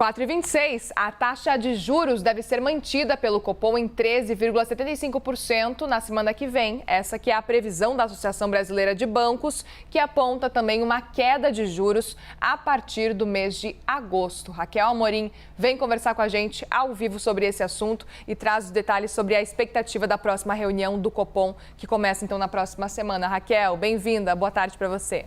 4,26. A taxa de juros deve ser mantida pelo Copom em 13,75% na semana que vem. Essa que é a previsão da Associação Brasileira de Bancos, que aponta também uma queda de juros a partir do mês de agosto. Raquel Amorim vem conversar com a gente ao vivo sobre esse assunto e traz os detalhes sobre a expectativa da próxima reunião do Copom, que começa então na próxima semana. Raquel, bem-vinda. Boa tarde para você.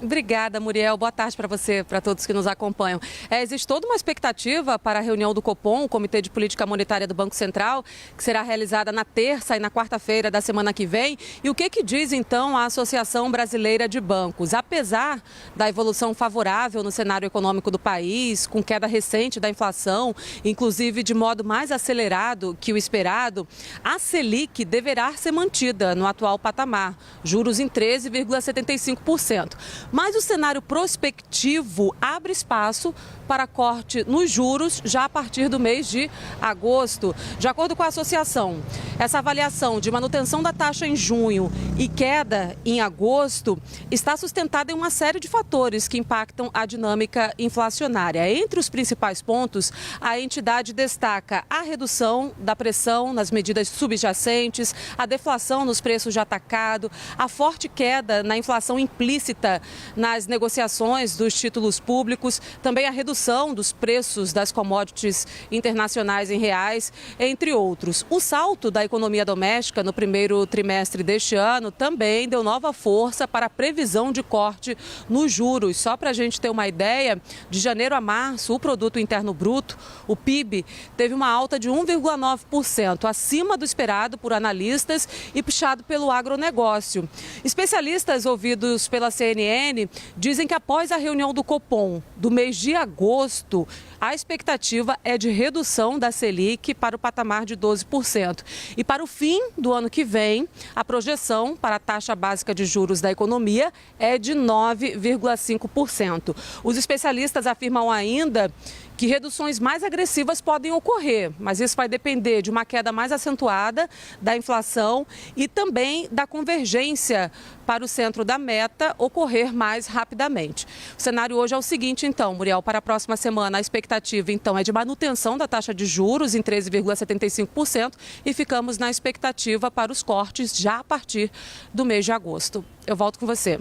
Obrigada, Muriel. Boa tarde para você, para todos que nos acompanham. Existe toda uma expectativa para a reunião do Copom, o Comitê de Política Monetária do Banco Central, que será realizada na terça e na quarta-feira da semana que vem. E o que diz, então, a Associação Brasileira de Bancos? Apesar da evolução favorável no cenário econômico do país, com queda recente da inflação, inclusive de modo mais acelerado que o esperado, a Selic deverá ser mantida no atual patamar, juros em 13,75%. Mas o cenário prospectivo abre espaço para corte nos juros já a partir do mês de agosto. De acordo com a associação, essa avaliação de manutenção da taxa em junho e queda em agosto está sustentada em uma série de fatores que impactam a dinâmica inflacionária. Entre os principais pontos, a entidade destaca a redução da pressão nas medidas subjacentes, a deflação nos preços de atacado, a forte queda na inflação implícita nas negociações dos títulos públicos, também a redução dos preços das commodities internacionais em reais, entre outros. O salto da economia doméstica no primeiro trimestre deste ano também deu nova força para a previsão de corte nos juros. Só para a gente ter uma ideia, de janeiro a março, o Produto Interno Bruto, o PIB, teve uma alta de 1,9%, acima do esperado por analistas e puxado pelo agronegócio. Especialistas ouvidos pela CNN dizem que após a reunião do Copom do mês de agosto, a expectativa é de redução da Selic para o patamar de 12%. E para o fim do ano que vem, a projeção para a taxa básica de juros da economia é de 9,5%. Os especialistas afirmam ainda que reduções mais agressivas podem ocorrer, mas isso vai depender de uma queda mais acentuada da inflação e também da convergência para o centro da meta ocorrer mais rapidamente. O cenário hoje é o seguinte, então, Muriel, para a próxima semana a expectativa, então, é de manutenção da taxa de juros em 13,75% e ficamos na expectativa para os cortes já a partir do mês de agosto. Eu volto com você.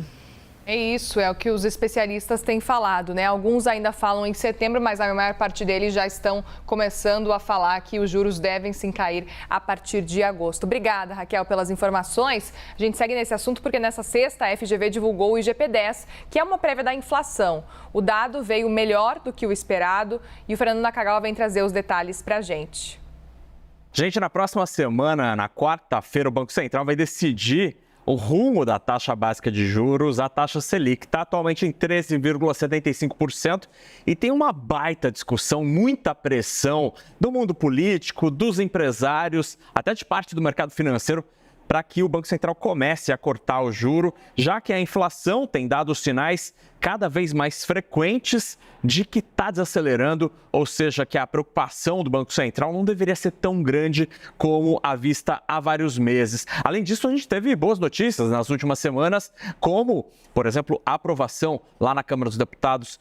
É isso, é o que os especialistas têm falado, né? Alguns ainda falam em setembro, mas a maior parte deles já estão começando a falar que os juros devem sim cair a partir de agosto. Obrigada, Raquel, pelas informações. A gente segue nesse assunto porque nessa sexta a FGV divulgou o IGP-10, que é uma prévia da inflação. O dado veio melhor do que o esperado e o Fernando Nakagawa vem trazer os detalhes para a gente. Gente, na próxima semana, na quarta-feira, o Banco Central vai decidir o rumo da taxa básica de juros. A taxa Selic está atualmente em 13,75% e tem uma baita discussão, muita pressão do mundo político, dos empresários, até de parte do mercado financeiro, para que o Banco Central comece a cortar o juro, já que a inflação tem dado sinais cada vez mais frequentes de que está desacelerando, ou seja, que a preocupação do Banco Central não deveria ser tão grande como a vista há vários meses. Além disso, a gente teve boas notícias nas últimas semanas, como, por exemplo, a aprovação lá na Câmara dos Deputados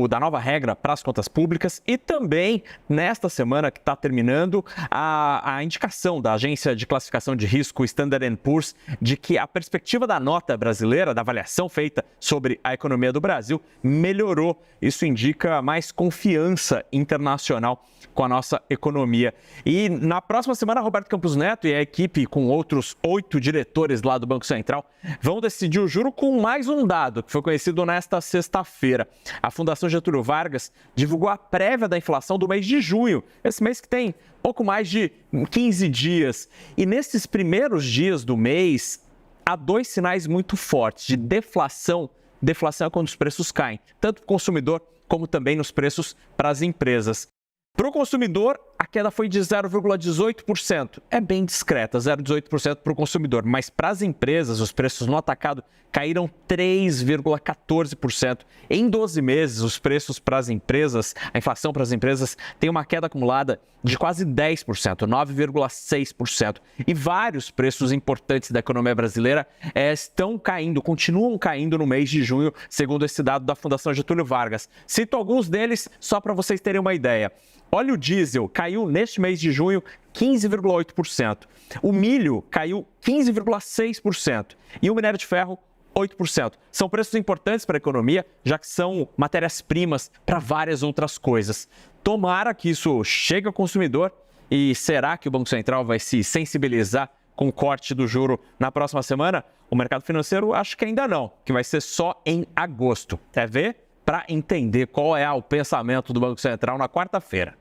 da nova regra para as contas públicas e também, nesta semana que está terminando, a indicação da Agência de Classificação de Risco Standard & Poor's de que a perspectiva da nota brasileira, da avaliação feita sobre a economia do Brasil, melhorou. Isso indica mais confiança internacional com a nossa economia. E na próxima semana, Roberto Campos Neto e a equipe, com outros 8 diretores lá do Banco Central, vão decidir o juro com mais um dado, que foi conhecido nesta sexta-feira. A Fundação Getúlio Vargas divulgou a prévia da inflação do mês de junho, esse mês que tem pouco mais de 15 dias. E nesses primeiros dias do mês, há 2 sinais muito fortes de deflação. Deflação é quando os preços caem, tanto para o consumidor como também nos preços para as empresas. Para o consumidor, a queda foi de 0,18%. É bem discreta, 0,18% para o consumidor. Mas para as empresas, os preços no atacado caíram 3,14%. Em 12 meses, os preços para as empresas, a inflação para as empresas tem uma queda acumulada de quase 10%, 9,6%. E vários preços importantes da economia brasileira estão caindo, continuam caindo no mês de junho, segundo esse dado da Fundação Getúlio Vargas. Cito alguns deles só para vocês terem uma ideia. Óleo diesel caiu neste mês de junho 15,8%. O milho caiu 15,6%. E o minério de ferro 8%. São preços importantes para a economia, já que são matérias-primas para várias outras coisas. Tomara que isso chegue ao consumidor. E será que o Banco Central vai se sensibilizar com o corte do juro na próxima semana? O mercado financeiro acho que ainda não, que vai ser só em agosto. Quer ver? Para entender qual é o pensamento do Banco Central na quarta-feira.